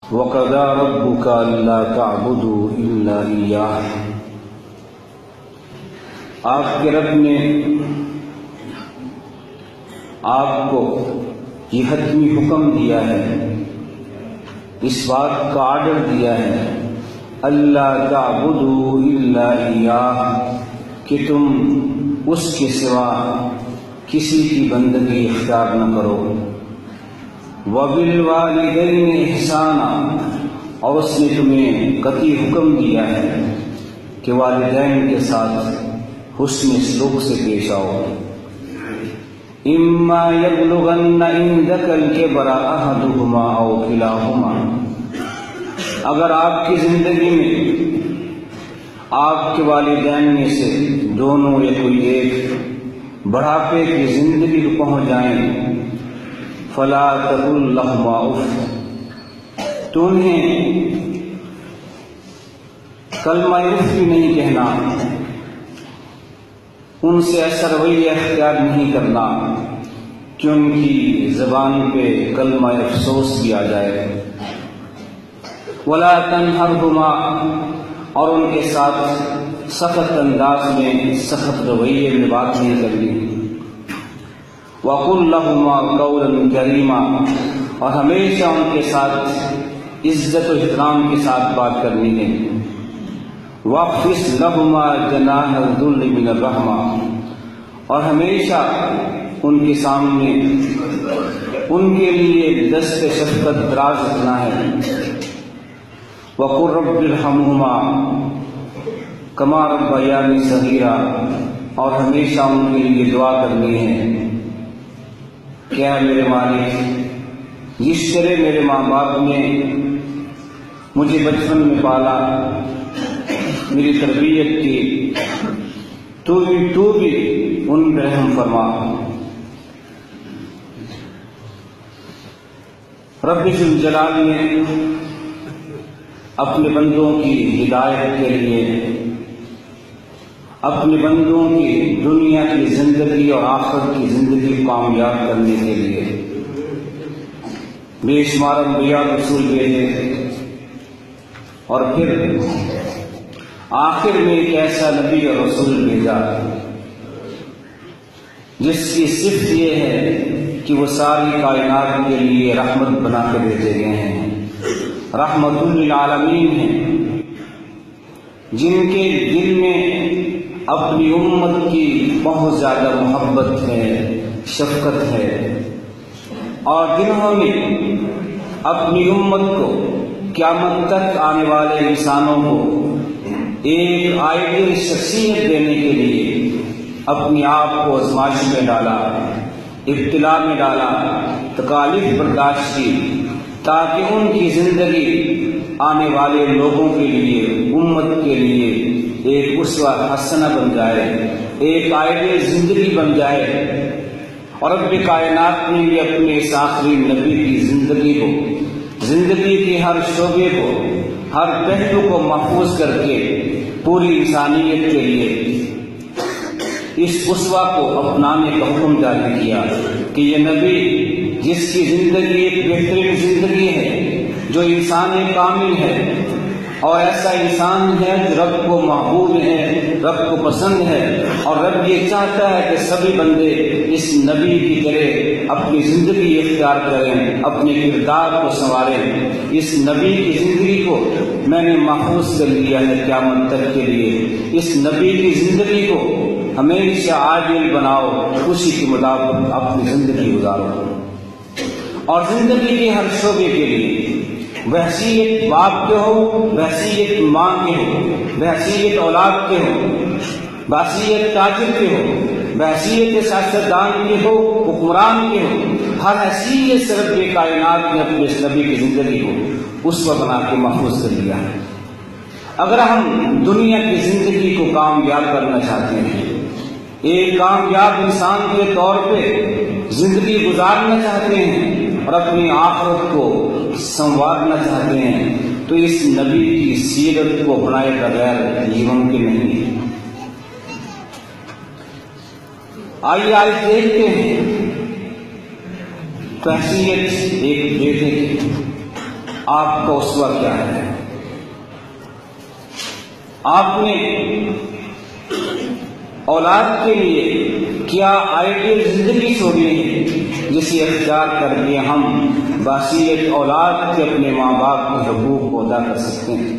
وَقَضَىٰ رَبُّكَ أَلَّا تَعْبُدُوا إِلَّا إِيَّاهُ۔ آپ کے رب نے آپ کو یہ حتمی حکم دیا ہے، اس بات کا آرڈر دیا ہے، اللہ تعبدوا الا ایاہ، کہ تم اس کے سوا کسی کی بندگی اختیار نہ کرو، وبالوالدین احسانا، اور اس نے تمہیں قطعی حکم دیا ہے کہ والدین کے ساتھ حسن سلوک سے پیش آؤ۔ اما یبلغن عندک الکبر احدہما او کلاہما، اگر آپ کی زندگی میں آپ کے والدین میں سے دونوں یا کوئی ایک بڑھاپے کی زندگی کو پہنچ جائیں، فلا تقل لہما اف، تو انہیں کلمہ اف بھی نہیں کہنا، ان سے ایسا رویہ اختیار نہیں کرنا کہ ان کی زبان پہ کلمہ افسوس بھی آ جائے۔ ولا تنہرہما، اور ان کے ساتھ سخت انداز میں سخت رویے میں بات نہیں کرنی۔ وقل لہما قولا کریما، اور ہمیشہ ان کے ساتھ عزت و احترام کے ساتھ بات کرنی ہے۔ واخفض لہما جناح الذل من الرحمہ، اور ہمیشہ ان کے سامنے ان کے لیے دست شفقت دراز رکھنا ہے۔ وقل رب ارحمہما کما ربیانی صغیرا، اور ہمیشہ ان کے لیے دعا کرنی ہے، کیا میرے مالک، جس طرح میرے ماں باپ نے مجھے بچپن میں پالا، میری تربیت کی، تو بھی ان پر رحم فرما۔ رب ذوالجلال نے اپنے بندوں کی ہدایت کے لیے، اپنے بندوں کی دنیا کی زندگی اور آخرت کی زندگی کو کامیاب کرنے کے لیے بے شمار انبیاء رسول بھیجے، اور پھر آخر میں ایک ایسا نبی اور رسول بھیجا جس کی صفت یہ ہے کہ وہ ساری کائنات کے لیے رحمت بنا کے بھیجے گئے ہیں، رحمت للعالمین ہیں، جن کے دل میں اپنی امت کی بہت زیادہ محبت ہے، شفقت ہے، اور جنہوں نے اپنی امت کو قیامت تک آنے والے انسانوں کو ایک آئیڈیل شخصیت دینے کے لیے اپنی آپ کو آزمائش میں ڈالا، ابتلا میں ڈالا، تکالیف برداشت کی، تاکہ ان کی زندگی آنے والے لوگوں کے لیے، امت کے لیے ایک اسوہ حسنہ بن جائے، ایک آئیڈیل زندگی بن جائے۔ اور رب کائنات نے بھی اپنے اس آخری نبی کی زندگی کو، زندگی کے ہر شعبے کو، ہر پہلو کو محفوظ کر کے پوری انسانیت کے لیے اس اسوہ کو اپنانے کا حکم جاری کیا کہ یہ نبی جس کی زندگی ایک بہترین زندگی ہے، جو انسان کامل ہے، اور ایسا انسان ہے جو رب کو محبوب ہے، رب کو پسند ہے، اور رب یہ چاہتا ہے کہ سبھی بندے اس نبی کی طرح اپنی زندگی اختیار کریں، اپنے کردار کو سنواریں۔ اس نبی کی زندگی کو میں نے محفوظ کر لیا ہے قیامت تک کے لیے۔ اس نبی کی زندگی کو ہمیشہ عاجل بناؤ، اسی کے مطابق اپنی زندگی گزارو، اور زندگی کے ہر شعبے کے لیے، بحیثیت باپ کے ہو، بحیثیت ماں کے ہو، بحیثیت اولاد کے ہو، بحیثیت تاجر کے ہو، بحیثیت سیاستدان کے ہو، حکمران کے ہو، ہر حیثیت سے رب کائنات نے اپنے اس نبی کی زندگی کو اسوہ بنا کے محفوظ کر لیا ہے۔ اگر ہم دنیا کی زندگی کو کامیاب کرنا چاہتے ہیں، ایک کامیاب انسان کے طور پہ زندگی گزارنا چاہتے ہیں، اور اپنی آخرت کو سنوارنا چاہتے ہیں، تو اس نبی کی سیرت کو اپنائے بغیر یہ ممکن نہیں ہے۔ آئیے آج دیکھتے ہیں حیثیت ایک بیٹے کی، آپ کا اسوہ کیا ہے؟ آپ نے اولاد کے لیے کیا آئیڈیل زندگی چھوڑی ہے جسے اختیار کر کے ہم بحیثیت اولاد کے اپنے ماں باپ کے حقوق کو ادا کر سکتے ہیں؟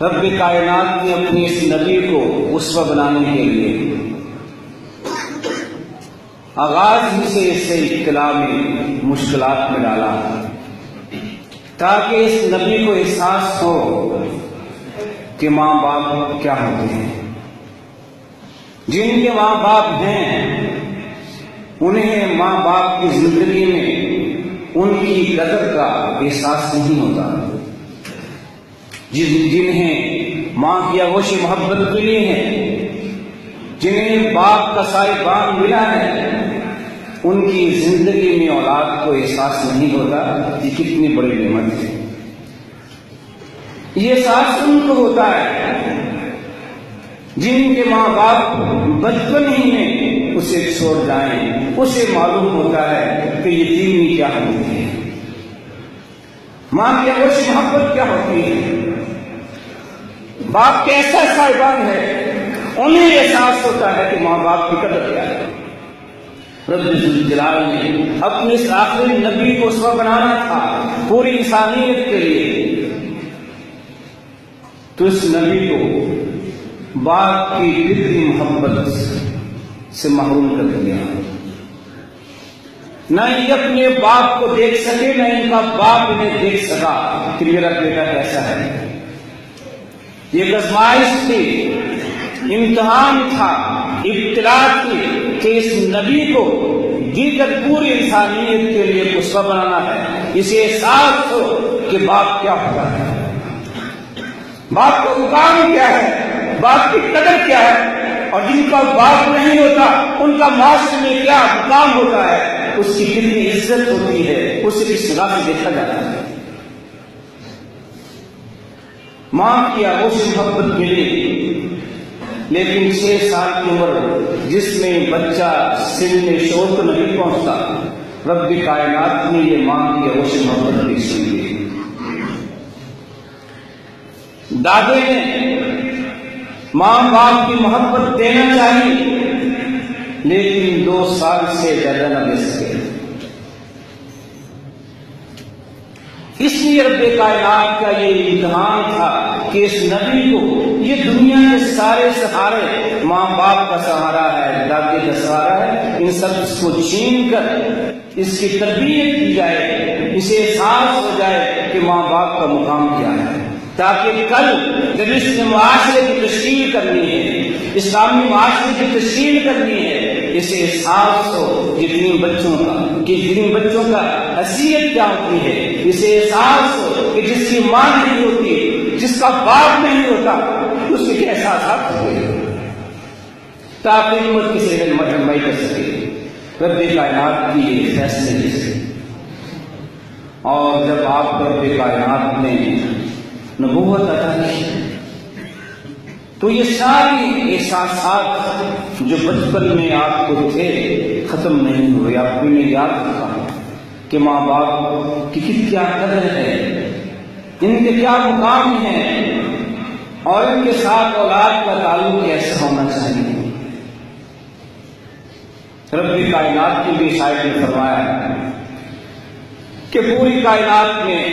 رب کائنات نے اپنے اس نبی کو اسوہ بنانے کے لیے آغاز ہی سے اسے ابتلا میں مشکلات میں ڈالا تاکہ اس نبی کو احساس ہو کہ ماں باپ کیا ہوتے ہیں۔ جن کے ماں باپ ہیں انہیں ماں باپ کی زندگی میں ان کی قدر کا احساس نہیں ہوتا، جنہیں ماں کی آغوش محبت ملی ہے، جنہیں باپ کا صاحبان ملا ہے، ان کی زندگی میں اولاد کو احساس نہیں ہوتا کہ کتنی بڑی نعمت ہے۔ یہ احساس ان کو ہوتا ہے جن کے ماں باپ بچپن ہی میں اسے چھوڑ جائیں، اسے معلوم ہوتا ہے کہ یتیمی کیا ہوتی ہے، ماں کی آغوش محبت کیا ہوتی ہے، باپ کیسا صاحبان ہے، انہیں احساس ہوتا ہے کہ ماں باپ کی قدر کیا ہے۔ رب ذوالجلال نے اپنے اس آخری نبی کو اسوہ بنانا تھا پوری انسانیت کے لیے، تو اس نبی کو باپ کی فطری محبت سے محروم کر دیا۔ نہ یہ اپنے باپ کو دیکھ سکے، نہ ان کا باپ انہیں دیکھ سکا کہ میرا بیٹا کیسا ہے۔ یہ آزمائش تھی، امتحان تھا، ابتلا تھی کہ اس نبی کو دیگر پوری انسانیت کے لیے اسوہ بنانا ہے، اسے احساس ہو کہ باپ کیا ہوتا ہے، باپ کا مقام کیا ہے، باپ کی قدر کیا ہے، اور جن کا باپ نہیں ہوتا ان کا معاشرے میں کیا مقام ہوتا ہے، اس کی کتنی عزت ہوتی ہے، اسے کس نگاہ سے دیکھا جاتا ہے۔ ماں کی آغوش محبت ملی، لیکن 6 سال کی عمر جس میں بچہ سن شعور کو نہیں پہنچتا، رب کائنات نے یہ ماں کی آغوش محبت بھی سن لی۔ دادے نے ماں باپ کی محبت دینا چاہیے، لیکن 2 سال سے زیادہ نہ دے سکے۔ اس لیے رب کائنات کا یہ امتحان تھا کہ اس نبی کو یہ دنیا کے سارے سہارے، ماں باپ کا سہارا ہے، دادے کا سہارا ہے، ان سب کو چھین کر اس کی تربیت کی جائے، اسے احساس ہو جائے کہ ماں باپ کا مقام کیا ہے، تاکہ کل جب اس نے معاشرے کی تشکیل کرنی ہے، اسلامی معاشرے کی تشکیل کرنی ہے، اسے احساس ہو جن بچوں کا حیثیت کیا ہوتی ہے، اسے احساس ہو کہ جس کی ماں نہیں ہوتی، جس کا باپ نہیں ہوتا، اس کے احساسات ہوتے ہیں، تاکہ امت کی صحت رہنمائی کر سکے۔ رب کائنات کی یہ فیصلے جیسے، اور جب آپ رب کائنات نے نبوت عطا کی تو یہ ساری احساسات جو بچپن میں آپ کو تھے ختم نہیں ہوئے۔ آپ نے یاد رکھا کہ ماں باپ کی کیا قدر ہے، ان کے کیا مقام ہے، اور ان کے ساتھ اولاد کا تعلق کیسا ہونا چاہیے۔ رب کائنات کی بھی شاعر نے فرمایا کہ پوری کائنات میں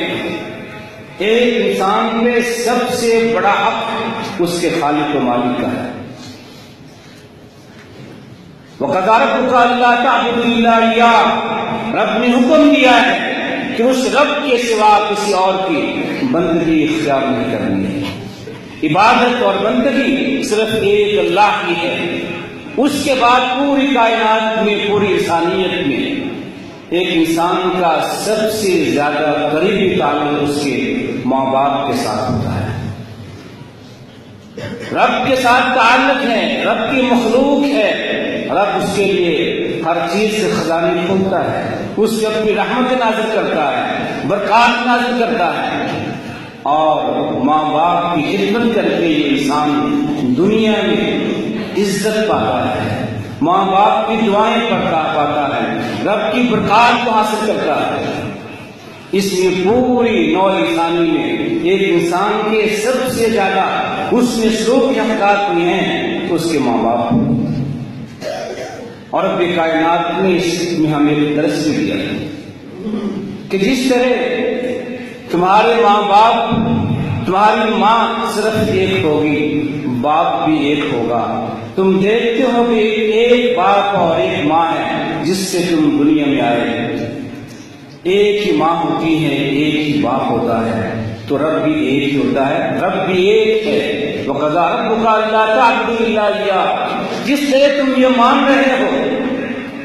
ایک انسان پہ سب سے بڑا حق اس کے خالق و مالک کا ہے۔ وَقَضَىٰ رَبُّكَ أَلَّا تَعْبُدُوا إِلَّا إِيَّاهُ، رب نے حکم دیا ہے کہ اس رب کے سوا کسی اور کی بندگی اختیار نہیں کرنی ہے۔ عبادت اور بندگی صرف ایک اللہ کی ہے۔ اس کے بعد پوری کائنات میں، پوری انسانیت میں ایک انسان کا سب سے زیادہ قریبی تعلق اس کے ماں باپ کے ساتھ ہوتا ہے۔ رب کے ساتھ تعلق ہے، رب کی مخلوق ہے، رب اس کے لیے ہر چیز سے خزانے کھولتا ہے، اس سے اپنی رحمت نازل کرتا ہے، برکات نازل کرتا ہے، اور ماں باپ کی خدمت کر کے یہ انسان دنیا میں عزت پاتا ہے، ماں باپ کی دعائیں پاتا ہے، رب کی برکات کو حاصل کرتا ہے۔ اس لیے پوری نوع انسانی میں ایک انسان کے سب سے زیادہ حسن سلوک کے حقدار کوئی ہیں تو اس کے ماں باپ، اور رب کائنات نے اس میں ہمیں درس بھی دیا کہ جس طرح تمہارے ماں باپ، تمہاری ماں صرف ایک ہوگی، باپ بھی ایک ہوگا، تم دیکھتے ہو کہ ایک باپ اور ایک ماں ہے جس سے تم دنیا میں آئے، ایک ہی ماں ہوتی ہے، ایک ہی باپ ہوتا ہے، تو رب بھی ایک ہی ہوتا ہے، رب بھی ایک ہے۔ وَقَضَىٰ رَبُّكَ أَلَّا تَعْبُدُوا إِلَّا إِيَّاهُ، جس طرح تم یہ مان رہے ہو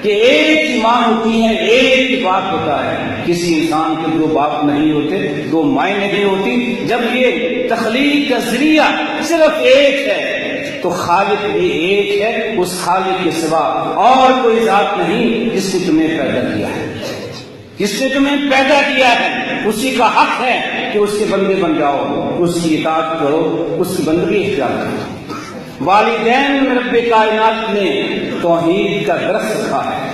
کہ ایک ہی ماں ہوتی ہے، ایک ہی باپ ہوتا ہے، کسی انسان کے دو باپ نہیں ہوتے، دو مائیں نہیں ہوتی، جب یہ تخلیق کا ذریعہ صرف ایک ہے تو خالق بھی ایک ہے، اس خالق کے سوا اور کوئی ذات نہیں جس نے تمہیں پیدا کیا ہے، جس نے تمہیں پیدا کیا ہے، اسی کا حق ہے کہ اس کے بندے بن جاؤ، اس کی اطاعت کرو، اس کی بندگی اختیار کرو۔ والدین رب کائنات نے توحید کا درس رکھا ہے،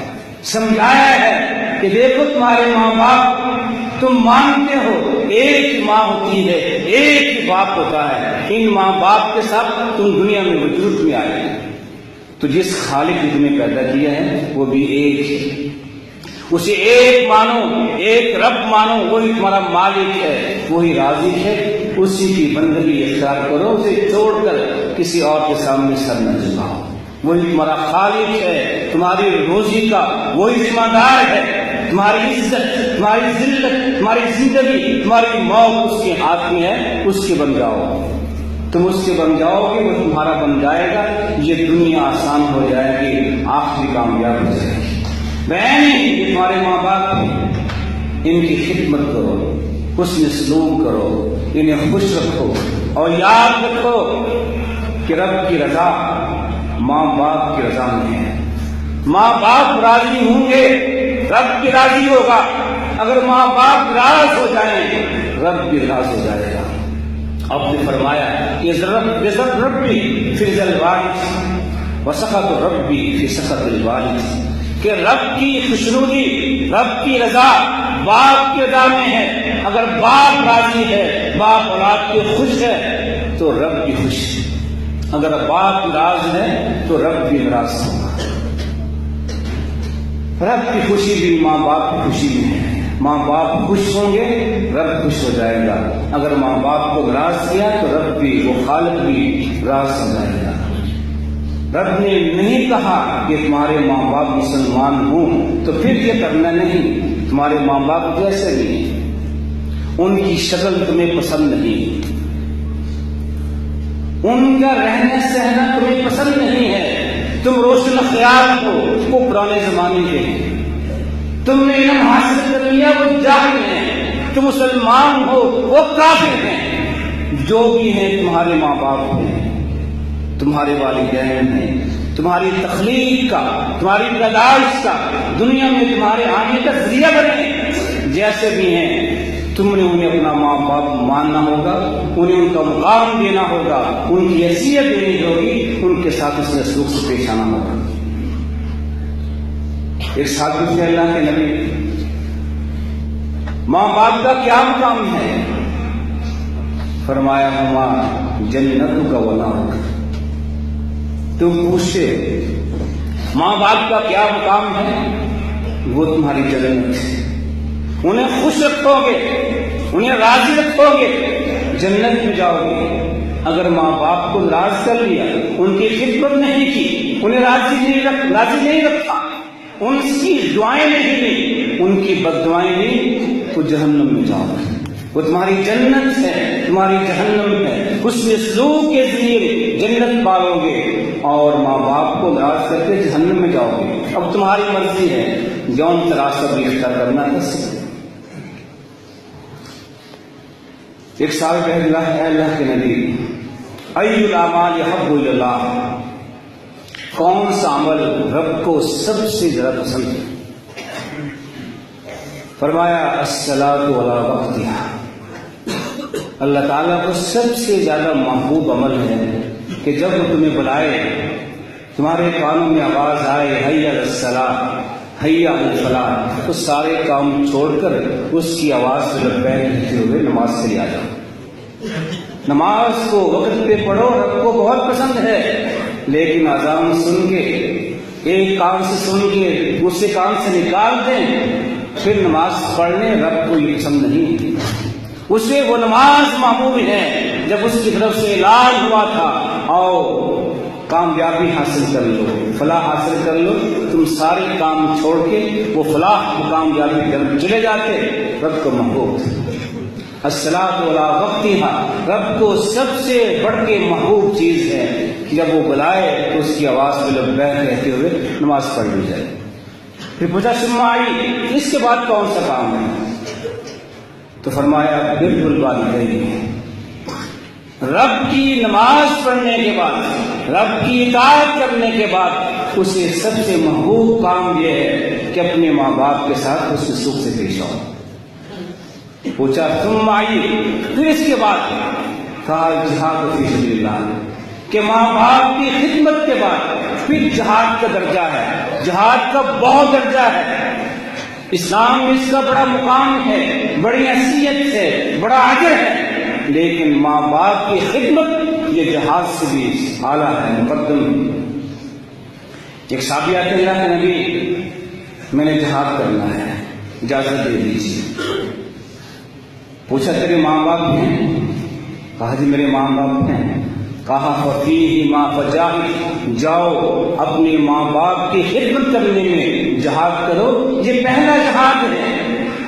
سمجھایا ہے کہ دیکھو تمہارے ماں باپ، تم مانتے ہو ایک ہی ماں ہوتی ہے، ایک ہی باپ ہوتا ہے، ان ماں باپ کے ساتھ تم دنیا میں وجود میں آئے، تو جس خالق نے تمہیں پیدا کیا ہے وہ بھی ایک ہے، اسے ایک مانو، ایک رب مانو، وہی تمہارا مالک ہے، وہی رازق ہے، اسی کی بندگی اختیار کرو، اسے چھوڑ کر کسی اور کے سامنے سر نہ جھکاؤ، وہی تمہارا خالق ہے، تمہاری روزی کا وہی ذمہ دار ہے، تمہاری عزت، تمہاری ذلت، تمہاری زندگی، تمہاری موت اس کے ہاتھ میں ہے، اس کے بن جاؤ، تم اس کے بن جاؤ گے، وہ تمہارا بن جائے گا، یہ دنیا آسان ہو جائے گی، آخری کامیاب ہو جائے گی۔ یہ تمہارے ماں باپ ہیں، ان کی خدمت کرو، حسن سلوک کرو، انہیں خوش رکھو، اور یاد رکھو کہ رب کی رضا ماں باپ کی رضا میں ہے، ماں باپ راضی ہوں گے رب بھی راضی ہوگا، اگر ماں باپ راض ہو جائیں رب بھی راض ہو جائے گا۔ آپ نے فرمایا عزت ربی فی رضا الوالد وسخط ربی فی سخط الوالد، کہ رب کی خوشنودی، رب کی رضا باپ کی رضا میں ہے، اگر باپ راضی ہے، باپ اولاد کے خوش ہے تو رب بھی خوش ہے، اگر باپ ناراض ہے تو رب بھی ناراض ہوگا۔ رب کی خوشی بھی ماں باپ کی خوشی میں ہے، ماں باپ خوش ہوں گے رب خوش ہو جائے گا، اگر ماں باپ کو ناراض کیا تو رب بھی، وہ خالق بھی ناراض ہو جائے گا۔ رب نے نہیں کہا کہ تمہارے ماں باپ مسلمان ہوں تو پھر یہ کرنا نہیں، تمہارے ماں باپ جیسے بھی ہیں، ان کی شکل تمہیں پسند نہیں، ان کا رہنا سہنا تمہیں پسند نہیں ہے، تم روشن خیال ہو، وہ پرانے زمانے کے ہیں، تم نے علم حاصل کر لیا، وہ جاہل ہیں، تم مسلمان ہو، وہ کافر ہیں، جو بھی ہیں تمہارے ماں باپ ہیں، تمہارے والدین ہیں، تمہاری تخلیق کا، تمہاری پیدائش کا، دنیا میں تمہارے آنے کا ذریعہ بنے، جیسے بھی ہیں تم نے انہیں اپنا ماں باپ ماننا ہوگا، انہیں ان کا مقام دینا ہوگا، ان کی حیثیت دینی ہوگی، ان کے ساتھ اس نے سلوک سے پیش آنا ہوگا۔ ایک ساتھ سے اللہ کے نبی، ماں باپ کا کیا مقام ہے؟ فرمایا ہما جنت کا ونار۔ تم پوچھتے ماں باپ کا کیا مقام ہے؟ وہ تمہاری جنت ہے، انہیں خوش رکھو گے، انہیں راضی رکھو گے، جنت میں جاؤ گے۔ اگر ماں باپ کو ناراض کر لیا، ان کی خدمت نہیں کی، انہیں راضی نہیں رکھا، ان کی دعائیں نہیں لی، ان کی بد دعائیں لی، تو جہنم میں جاؤ گے۔ وہ تمہاری جنت ہے، تمہاری جہنم ہے، اس میں سلوک کے ذریعے جنت پالو گے، اور ماں باپ کو ناراض کر کے جہنم میں جاؤ گے۔ اب تمہاری مرضی ہے، جون تراثر بھی اختیار کرنا کر سکتے۔ ایک سال کہہ دیا ہے اللہ کے نبی، ای الاعمال احب الی اللہ، کون سا عمل رب کو سب سے زیادہ پسند ہے؟ فرمایا الصلاۃ علی وقتہا، اللہ تعالیٰ کو سب سے زیادہ محبوب عمل ہے کہ جب وہ تمہیں بلائے، تمہارے کانوں میں آواز آئے حی علی الصلاۃ، حی علی الفلاح، تو سارے کام چھوڑ کر اس کی آواز سے لبیک کہتے ہوئے نماز کے لیے آ جاؤ۔ نماز کو وقت پہ پڑھو، رب کو بہت پسند ہے، لیکن اذان سن کے ایک کان سے سن کے دوسرے کان سے نکال دیں پھر نماز پڑھنے، رب کو یہ پسند نہیں۔ اسے وہ نماز محبوب ہے جب اس کی طرف سے اعلان ہوا تھا آؤ کامیابی حاصل کر لو، فلاح حاصل کر لو، تم سارے کام چھوڑ کے وہ فلاح و کامیابی کی طرف چلے جاتے، رب کو محبوب تھے۔ الصلاۃ علی وقتها، رب کو سب سے بڑھ کے محبوب چیز ہے کہ جب وہ بلائے تو اس کی آواز میں لبیک کہتے ہوئے نماز پڑھ لی جائے۔ پھر پوچھا ثم آئی، اس کے بعد کون سا کام ہے؟ تو فرمایا بر الوالدین، رب کی نماز پڑھنے کے بعد، رب کی اطاعت کرنے کے بعد اسے سب سے محبوب کام یہ ہے کہ اپنے ماں باپ کے ساتھ اس کے سکھ سے پیش آؤ۔ پوچھا ثم آئی، پھر اس کے بعد کہا جہاد فی سبیل اللہ، کہ ماں باپ کی خدمت کے بعد پھر جہاد کا درجہ ہے، جہاد کا بہت درجہ ہے۔ اسلام میں اس کا بڑا مقام ہے، بڑی حیثیت ہے، بڑا اجر ہے، لیکن ماں باپ کی خدمت یہ جہاد سے بھی اعلیٰ ہے، مقدم۔ ایک صحابی آتے ہیں اللہ کے نبی میں نے جہاد کرنا ہے، اجازت دے دیجیے۔ پوچھا تیرے ماں باپ ہیں؟ کہا جی میرے ماں باپ ہیں۔ کہا ففیہما فجاہد، جاؤ اپنے ماں باپ کی خدمت کرنے میں جہاد کرو، یہ پہلا جہاد ہے۔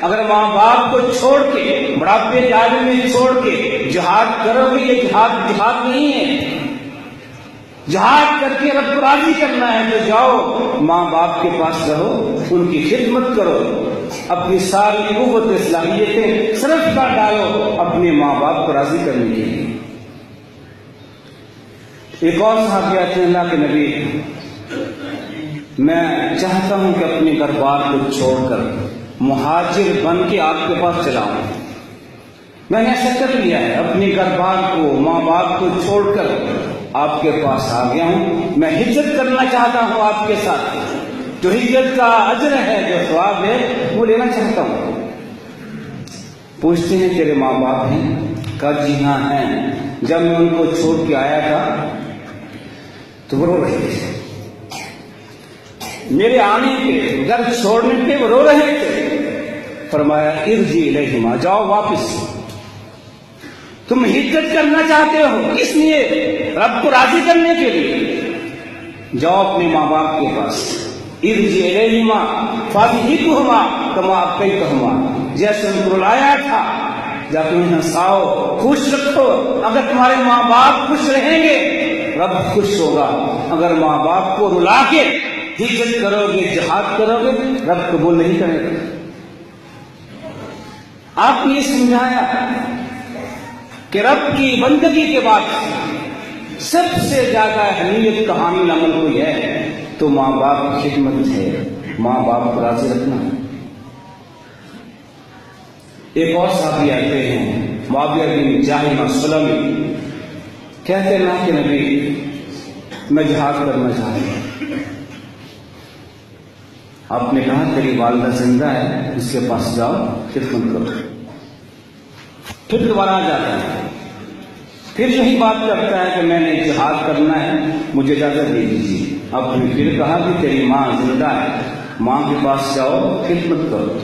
اگر ماں باپ کو چھوڑ کے بڑھاپے کے عالم میں چھوڑ کے جہاد کرو گے، یہ جہاد نہیں ہے۔ جہاد کر کے رب کو راضی کرنا ہے تو جاؤ ماں باپ کے پاس رہو، ان کی خدمت کرو، اپنی ساری قوت صلاحیتیں صرف کر ڈالو اپنے ماں باپ کو راضی کرنے کے لیے۔ ایک اور صحابی آتے ہیں اللہ کے نبی، میں چاہتا ہوں کہ اپنے گھر بار کو چھوڑ کر مہاجر بن کے آپ کے پاس چلا ہوں۔ میں نے ایسا کر لیا ہے، اپنے گھر بار کو ماں باپ کو چھوڑ کر آپ کے پاس آ گیا ہوں، میں ہجرت کرنا چاہتا ہوں آپ کے ساتھ، جو ہجرت کا اجر ہے، جو ثواب ہے وہ لینا چاہتا ہوں۔ پوچھتے ہیں تیرے ماں باپ ہیں؟ کہا جی ہاں ہیں، جب میں ان کو چھوڑ کے آیا تھا تو وہ رو رہے تھے، میرے آنے پہ، گھر چھوڑنے پہ وہ رو رہے تھے۔ فرمایا ارجع الیہما، جاؤ واپس، تم ہجرت کرنا چاہتے ہو اس لیے رب کو راضی کرنے کے لیے، جاؤ اپنے ماں باپ کے پاس، ارجع الیہما فاضحکہما کما ابقیتہما، جیسے ان کو رلایا تھا جا کے انہیں ہنساؤ، خوش رکھو۔ اگر تمہارے ماں باپ خوش رہیں گے رب خوش ہوگا، اگر ماں باپ کو رلا کے ہجرت کرو گے، جہاد کرو گے، رب قبول نہیں کرے گا۔ آپ نے یہ سمجھایا کہ رب کی بندگی کے بعد سب سے زیادہ اہمیت کا حامل عمل کوئی ہے تو ماں باپ کی خدمت ہے، ماں باپ کو راضی رکھنا ہے۔ ایک اور صحابی آتے ہیں معاویہ بن جاہم السلمی، کہتے ہیں اللہ کے نبی میں جہاد کرنا چاہتا ہوں۔ آپ نے کہا تیری والدہ زندہ ہے، اس کے پاس جاؤ خدمت کرو۔ پھر دوبارہ آ جاتا ہے، پھر یہی بات کرتا ہے کہ میں نے جہاد کرنا ہے، مجھے اجازت دے دیجیے۔ آپ نے پھر کہا کہ تیری ماں زندہ ہے، ماں کے پاس جاؤ خدمت کرو۔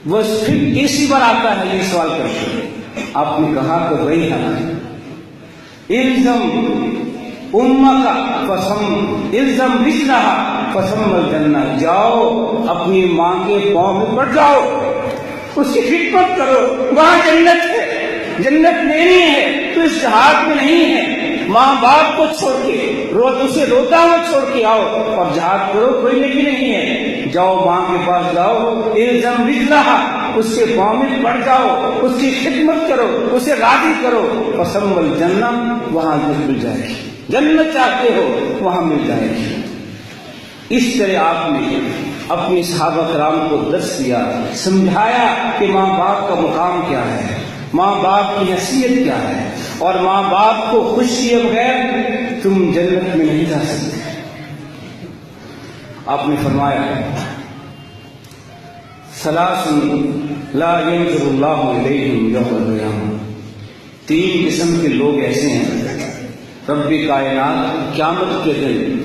وہ پھر تیسری بار آتا ہے یہ سوال کرتے، آپ نے کہا کہ وہی ہے الزم امک فسم الزم رجلها فسم الجنہ، جاؤ اپنی ماں کے پاؤں میں پڑ جاؤ، اس کی خدمت کرو، وہاں جنت ہے، جنت لینی ہے تو اس جہاد میں نہیں ہے۔ ماں باپ کو چھوڑ کے اسے روتا ہوا چھوڑ کے آؤ اور جہاد کرو، کوئی نیکی نہیں ہے۔ جاؤ ماں کے پاس جاؤ، الزم رجلها، اس کے پاؤں میں پڑ جاؤ، اس کی خدمت کرو، اسے راضی کرو، فسم الجنہ، وہاں جنت مل جائے گی، جنت چاہتے ہو وہاں مل جائے گی۔ اس طرح آپ نے اپنے صحابہ کرام کو درس دیا، سمجھایا کہ ماں باپ کا مقام کیا ہے، ماں باپ کی حیثیت کیا ہے، اور ماں باپ کو خوش کیے بغیر تم جنت میں نہیں جا سکتے۔ آپ نے فرمایا ثلاث لا ينظر اللہ الیہم یوم القیامہ، 3 قسم کے لوگ ایسے ہیں رب کائنات قیامت کے دن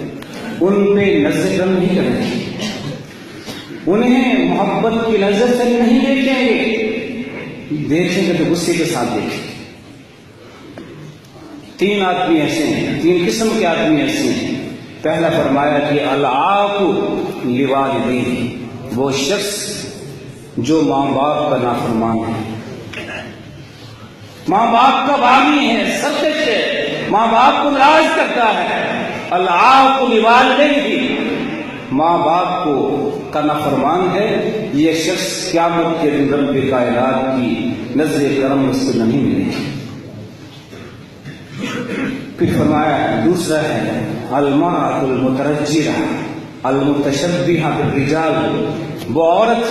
ان پہ نظر کرم نہیں کریں گے، انہیں محبت کی نظر سے نہیں دیکھیں گے، دیکھیں گے تو غصے کے ساتھ دیکھیں گے۔ 3 آدمی ایسے ہیں، 3 قسم کے آدمی ایسے ہیں۔ پہلا فرمایا کہ العاق لوالدیہ، وہ شخص جو ماں باپ کا نافرمان ہے، ماں باپ کا باغی ہے، سرکش ہے، ماں باپ کو ناراض کرتا ہے۔ العاق لوالدیہ، ماں باپ کو کا نافرمان ہے، یہ شخص قیامت کے دن رب کائنات کی نظر کرم اس کو نہیں ملے گی۔ پھر فرمایا دوسرا ہے المرأة المترجلہ المتشبہہ بالرجال، وہ عورت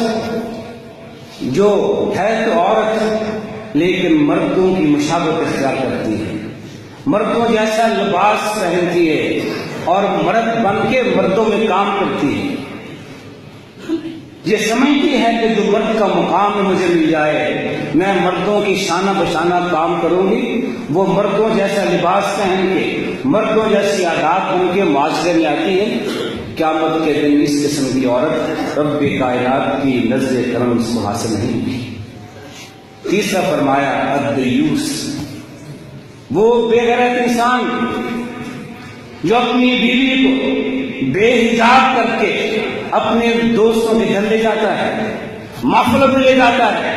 جو ہے تو عورت لیکن مردوں کی مشابہت اختیار کرتی ہے، مردوں جیسا لباس پہنتی ہے اور مرد بن کے مردوں میں کام کرتی ہے، یہ سمجھتی ہے کہ جو مرد کا مقام مجھے مل جائے میں مردوں کی شانہ بشانہ کام کروں گی، وہ مردوں جیسا لباس پہن کے مردوں جیسی عادات بن کے معاشرے میں آتی ہے۔ قیامت کے دن اس قسم کی عورت رب کائنات کی نظر کرم اس کو حاصل نہیں ہوگی۔ تیسرا فرمایا الدیوس، وہ بے غیرت انسان جو اپنی بیوی کو بے حجاب کر کے اپنے دوستوں کے گھر لے جاتا ہے، محفل میں لے جاتا ہے،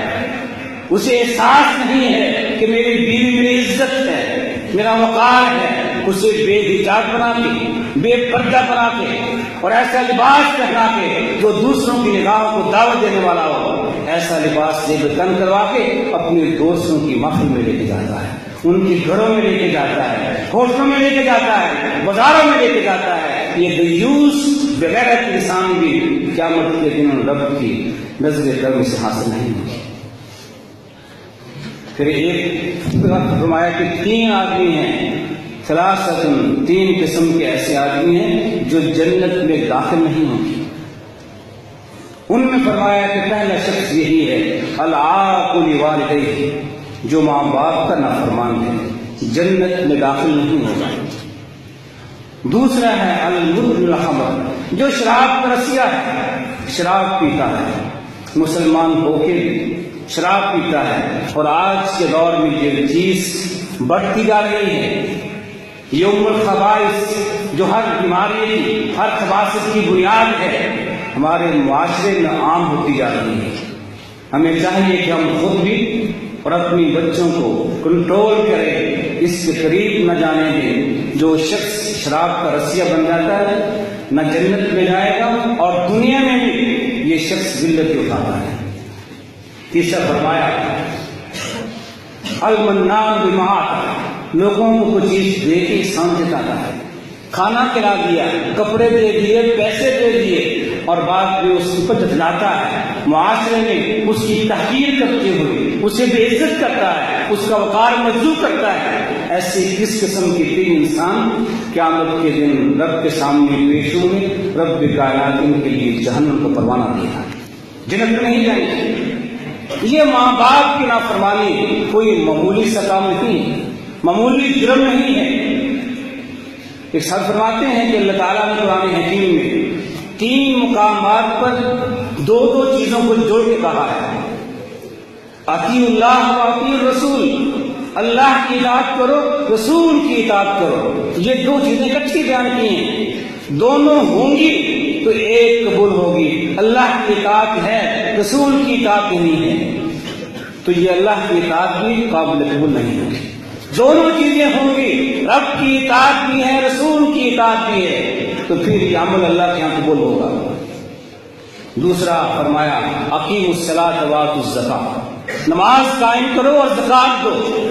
اسے احساس نہیں ہے کہ میری بیوی میری عزت ہے، میرا وقار ہے، اسے بے حجاب بنا کے بے پردہ بنا کے اور ایسا لباس پہنا کے جو دوسروں کی نگاہوں کو دعوت دینے والا ہو، ایسا لباس زیب تن کروا کے اپنے دوستوں کی محفل میں لے کے جاتا ہے، ان کے گھروں میں لے کے جاتا ہے، ہوٹلوں میں لے کے جاتا ہے، بازاروں میں لے کے جاتا ہے۔ یہ دیوس بغیرت انسان بھی قیامت کے دن رب کی نظر کرم سے حاصل نہیں ہوگی۔ پھر ایک فرمایا کہ 3 آدمی ہیں، ثلاثۃ، 3 قسم کے ایسے آدمی ہیں جو جنت میں داخل نہیں ہوں گے۔ ان میں فرمایا کہ پہلا شخص یہی ہے العاق لوالدیہ، جو ماں باپ کا نافرمان ہے، جنت میں داخل نہیں ہوگا۔ دوسرا ہے المدمن الخمر، جو شراب کا رسیہ ہے، شراب پیتا ہے، مسلمان ہو کے شراب پیتا ہے، اور آج کے دور میں یہ چیز بڑھتی جا رہی ہے۔ یہ ام الخبائث جو ہر بیماری کی، ہر خباثت کی بنیاد ہے، ہمارے معاشرے میں عام ہوتی جا رہی ہے۔ ہمیں چاہیے کہ ہم خود بھی اور اپنی بچوں کو کنٹرول کریں، اس کے قریب نہ جانے دیں۔ جو شخص شراب کا رسیہ بن جاتا ہے نہ جنت میں جائے گا اور دنیا میں بھی یہ شخص ذلت اٹھاتا ہے۔ تیسرا فرمایا المنان بما آتا، لوگوں کو کچھ چیز دے کے احسان جتاتا ہے، کھانا کھلا دیا، کپڑے دے دیے، پیسے دے دیے، اور بعد میں اس کو جتلاتا ہے، معاشرے میں اس کی تحقیر کرتے ہوئے اسے بے عزت کرتا ہے، اس کا وقار مجروح کرتا ہے۔ ایسے کس قسم کے 3 انسان قیامت کے دن رب کے سامنے پیش ہوں گے، رب کائنات ان کے لیے جہنم کو پروانہ دے گا، جنت میں نہیں جائیں گے۔ یہ ماں باپ کی نافرمانی کوئی معمولی سا کام نہیں ہے، معمولی جرم نہیں ہے۔ ایک ساتھ فرماتے ہیں کہ اللہ تعالیٰ نے قرآن حکیم میں 3 مقامات پر 2 چیزوں کو جوڑ کے کہا ہے، اطیعوا اللہ و اطیعوا الرسول، اللہ کی اطاعت کرو، رسول کی اطاعت کرو۔ یہ 2 چیزیں اکٹھی بیان کی ہیں، دونوں ہوں گی تو ایک قبول ہوگی۔ اللہ کی اطاعت ہے، رسول کی اطاعت نہیں ہے، تو یہ اللہ کی اطاعت بھی قابل قبول نہیں ہوگی۔ دونوں چیزیں ہوں گی، رب کی اطاعت بھی ہے، رسول کی اطاعت بھی ہے، تو پھر یہ عمل اللہ کے یہاں قبول ہوگا۔ دوسرا فرمایا اقیموا الصلاۃ وآتوا الزکاۃ، نماز قائم کرو اور زکات دو،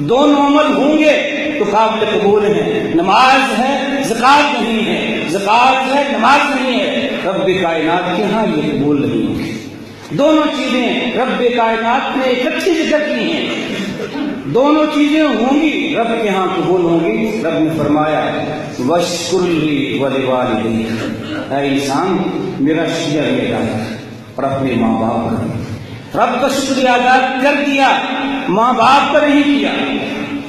دونوں عمل ہوں گے تو قابل قبول ہیں۔ نماز ہے زکات نہیں ہے، زکات ہے نماز نہیں ہے، رب کائنات کے ہاں یہ قبول نہیں ہوگی۔ دونوں چیزیں رب کائنات نے اکٹھی ذکر کی ہیں، دونوں چیزیں ہوں گی رب کے ہاں قبول ہوں گی۔ رب نے فرمایا واشکر لی ولوالدیک، اے انسان میرا شکریہ ادا کر اور اپنے ماں باپ کا، رب کا شکریہ ادا کر دیا، ماں باپ کا نہیں کیا،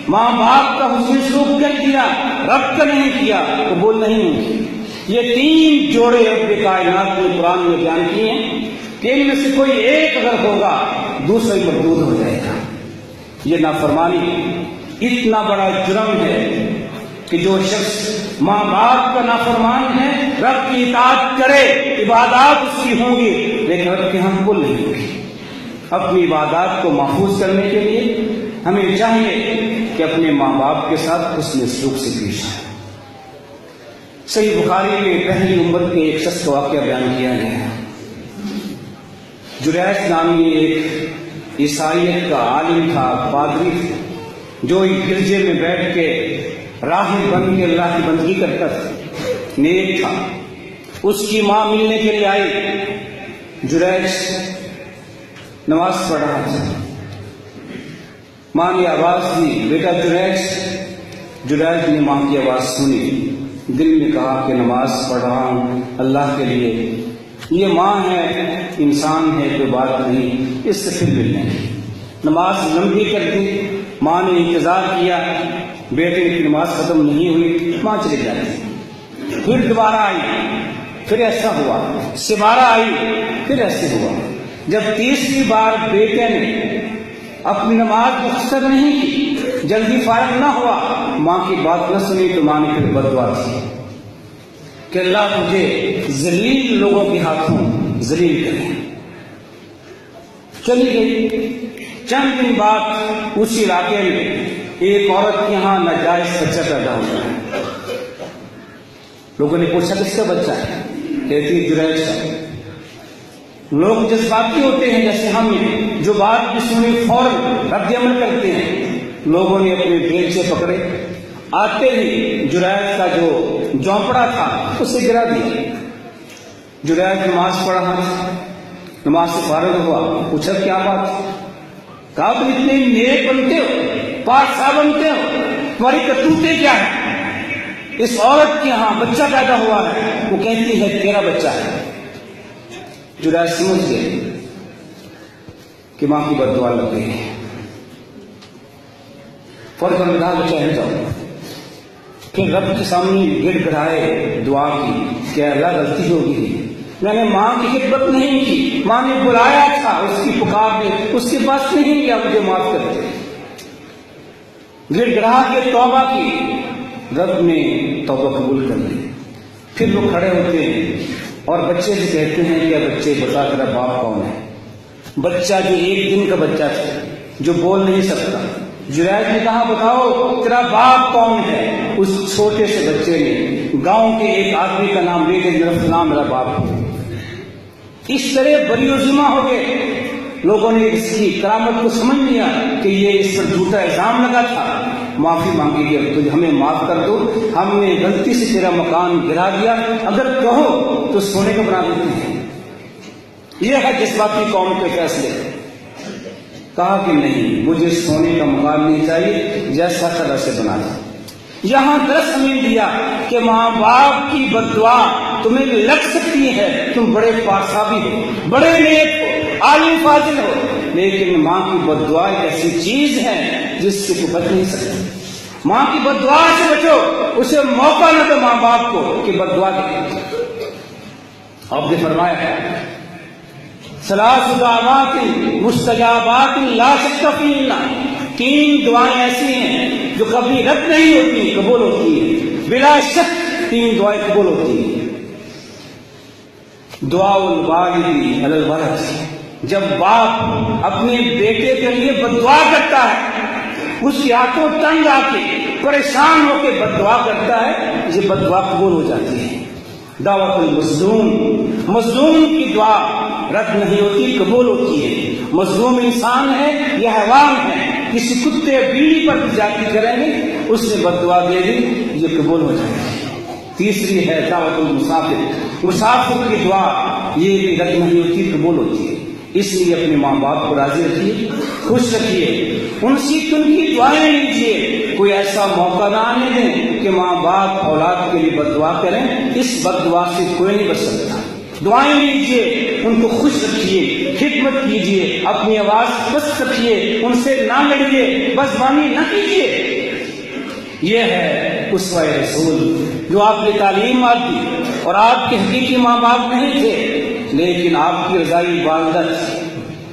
ماں باپ کا حسن سلوک کر دیا، رب کا نہیں کیا، قبول نہیں ہوگی۔ یہ تین جوڑے رب کائنات نے قرآن میں بیان کیے ہیں کہ ان میں سے کوئی ایک اگر ہوگا دوسرا مردود ہو جائے گا۔ یہ نافرمانی اتنا بڑا جرم ہے کہ جو شخص ماں باپ کا نافرمان ہے رب کی اطاعت کرے، عبادات اس کی ہوں گی لیکن رب کے ہاں قبول نہیں ہوگی۔ اپنی عبادات کو محفوظ کرنے کے لیے ہمیں چاہیے کہ اپنے ماں باپ کے ساتھ حسن سلوک سے پیش آئیں۔ صحیح بخاری میں پہلی امت کے ایک شخص کا واقعہ بیان کیا گیا ہے۔ جریج نامی ایک عیسائیت کا عالم تھا، پادری تھا، جو ایک گرجے میں بیٹھ کے راہب بن کے اللہ کی بندگی کرتا تھا، نیک تھا۔ اس کی ماں ملنے کے لیے آئی، جریج نماز پڑھ رہا تھا، ماں نے آواز دی، بیٹا جریج۔ جریج نے ماں کی آواز سنی، دل میں کہا کہ نماز پڑھ رہا ہوں اللہ کے لیے، یہ ماں ہے، انسان ہے، کوئی بات نہیں، اس سے پھر ملنے کی۔ نماز لمبی کر دی، ماں نے انتظار کیا، بیٹے کی نماز ختم نہیں ہوئی، ماں چلی جاتی۔ پھر دوبارہ آئی، پھر ایسا ہوا، سبارہ آئی، پھر ایسے ہوا۔ جب تیسری بار بیٹے نے اپنی نماز مختصر نہیں کی، جلدی فارغ نہ ہوا، ماں کی بات نہ سنی تو ماں نے پھر بددعا کی کہ اللہ مجھے ذلیل لوگوں کے ہاتھوں ذلیل کرے۔ چلی گئی۔ چند دن بعد اسی علاقے میں ایک عورت کے یہاں ناجائز بچہ پیدا ہوا ہے۔ لوگوں نے پوچھا کس کا بچہ ہے؟ کہتی جریج کا۔ لوگ جذباتی ہوتے ہیں جیسے ہم، جو بات بھی سنی فوراً رد عمل کرتے ہیں۔ لوگوں نے اپنے بیلچے پکڑے، آتے ہی جریج کا جو جھونپڑا تھا اسے گرا دیا۔ جریج نماز پڑھ رہا تھا، نماز سے فارغ ہوا، پوچھا کیا بات؟ کہا تم اتنے نیک بنتے ہو، پاک بنتے ہو، تمہاری کرتوتیں کیا ہے؟ اس عورت کے یہاں بچہ پیدا ہوا ہے، وہ کہتی ہے تیرا بچہ ہے۔ جریج سمجھ گئے کہ ماں کی بددعا لگ گئی ہے، فوراً کہا بچہ ہٹ جاؤ۔ پھر رب کے سامنے گڑ گڑائے، دعا کی کہ اللہ غلطی ہوگی، میں نے ماں کی خدمت نہیں کی، ماں نے بلایا تھا، اس کی پکار نے اس کے پاس نہیں کیا، مجھے معاف کر دے۔ گڑ گڑا کے توبہ کی، رب نے توبہ قبول کر لی۔ پھر وہ کھڑے ہوتے ہیں اور بچے سے کہتے ہیں کہ بچے بتا تیرا باپ کون ہے؟ بچہ جو ایک دن کا بچہ تھا، جو بول نہیں سکتا، جریج نے کہا بتاؤ تیرا باپ کون ہے؟ اس چھوٹے سے بچے نے گاؤں کے ایک آدمی کا نام لے کے فلاں میرا باپ ہے۔ اس طرح بری و ذمہ ہو گئے۔ لوگوں نے اس کی کرامت کو سمجھ لیا کہ یہ اس پر جھوٹا الزام لگا تھا، معافی مانگی گئی، تو ہمیں معاف کر دو، ہم نے غلطی سے تیرا مکان گرا دیا، اگر کہو تو سونے کا بنا دیتے ہیں۔ یہ ہے جذباتی قوم کے فیصلے۔ کہا کہ نہیں، مجھے سونے کا مکان نہیں چاہیے، جیسا تھا ویسے بنا دیا۔ یہاں درس ہمیں دیا کہ ماں باپ کی بددعا تمہیں لگ سکتی ہے، تم بڑے پاکصابی ہو، بڑے نیک ہو، عالم فاضل ہو، لیکن ماں کی بددعا ایک ایسی چیز ہے جس سے تو بچ نہیں سکتے۔ ماں کی بددعا سے بچو، اسے موقع نہ دو ماں باپ کو کہ بددعا دے۔ آپ نے فرمایا ثلاث دعوات مستجابات لا شک فیہن، تین دعائیں ایسی ہیں جو کبھی رد نہیں ہوتی، قبول ہوتی ہیں، بلا شک تین دعائیں قبول ہوتی ہیں۔ دعا الوالد علی الولد، جب باپ اپنے بیٹے کے لیے بددعا کرتا ہے، اس کے ہاتھوں تنگ آ کے پریشان ہو کے بددعا کرتا ہے، یہ بددعا قبول ہو جاتی ہے۔ دعوت المظلوم، مظلوم کی دعا رد نہیں ہوتی، قبول ہوتی ہے۔ مظلوم انسان ہے یا حیوان ہے، کسی کتے بیڑی پر جاتی کریں گے، اس نے بددعا دے دی، یہ قبول ہو جائے گی۔ تیسری ہے دعوت المسافر، مسافر کی دعا یہ بھی رد نہیں ہوتی، قبول ہوتی ہے۔ اس لیے اپنے ماں باپ کو راضی رکھیے، خوش رکھیے، ان کی دعائیں لیجیے، کوئی ایسا موقع نہ آنے دیں کہ ماں باپ اولاد کے لیے بد دعا کریں، اس بد دعا سے کوئی نہیں بچ سکتا۔ دعائیں لیجیے، ان کو خوش رکھیے، خدمت کیجیے، اپنی آواز پست رکھیے، ان سے نہ لڑیے، بدزبانی نہ کیجیے۔ یہ ہے اسوہ رسول جو آپ نے تعلیم دی، اور آپ کے حقیقی ماں باپ نہیں تھے لیکن آپ کی رضائی والدہ تھی۔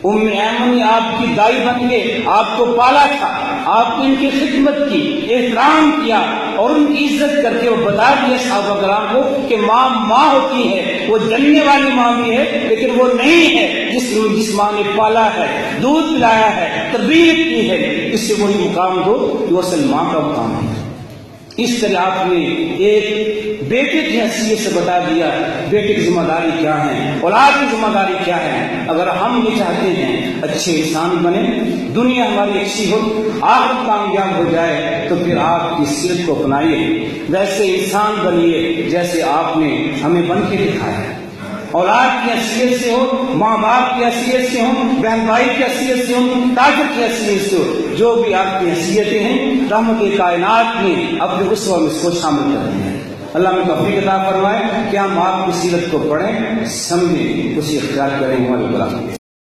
ام ایمن نے آپ کی دائی بن کے آپ کو پالا تھا، آپ نے ان کی خدمت کی، احترام کیا اور ان کی عزت کر کے وہ بتا دیا صحابہ کرام کو کہ ماں ماں ہوتی ہے، وہ جننے والی ماں بھی ہے لیکن وہ نہیں ہے جس ماں نے پالا ہے، دودھ پلایا ہے، تربیت کی ہے، اس سے وہی مقام دو جو اصل ماں کا مقام ہے۔ اس طرح آپ نے ایک بیٹے کی حیثیت سے بتا دیا بیٹے کی ذمہ داری کیا ہے، اولاد کی ذمہ داری کیا ہے۔ اگر ہم یہ چاہتے ہیں اچھے انسان بنے، دنیا ہماری اچھی ہو، آخرت کامیاب ہو جائے، تو پھر آپ کی سیرت کو اپنائیے، ویسے انسان بنیے جیسے آپ نے ہمیں بن کے دکھایا ہے۔ اولاد کی حیثیت سے ہو، ماں باپ کی حیثیت سے ہو، بہن بھائی کی حیثیت سے ہو، تاجر کی حیثیت سے ہو، جو بھی آپ کی حیثیتیں ہیں، رحمت کائنات نے اپنے اسوہ میں اس کو شامل کر دیا ہے۔ اللہ میں توفیق عطا فرمائے کہ ہم آپ کی سیرت کو پڑھیں، سمجھیں، اسے اختیار کریں۔